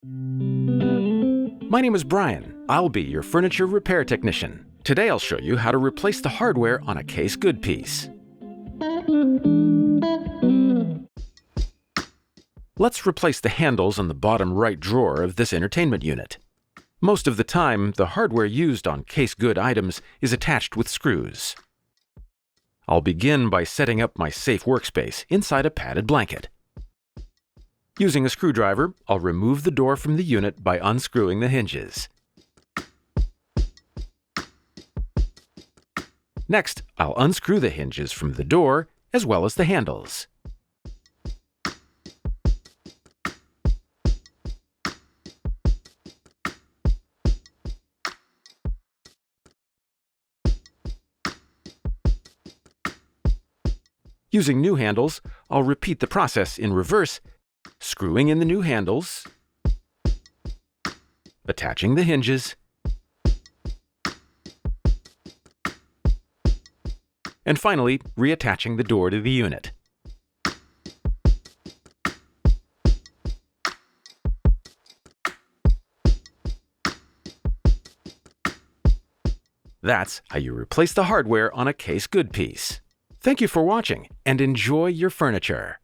My name is Brian. I'll be your furniture repair technician. Today I'll show you how to replace the hardware on a casegood piece. Let's replace the handles on the bottom right drawer of this entertainment unit. Most of the time, the hardware used on casegood items is attached with screws. I'll begin by setting up my safe workspace inside a padded blanket. Using a screwdriver, I'll remove the door from the unit by unscrewing the hinges. Next, I'll unscrew the hinges from the door as well as the handles. Using new handles, I'll repeat the process in reverse, screwing in the new handles, attaching the hinges, and finally reattaching the door to the unit. That's how you replace the hardware on a casegood piece. Thank you for watching and enjoy your furniture.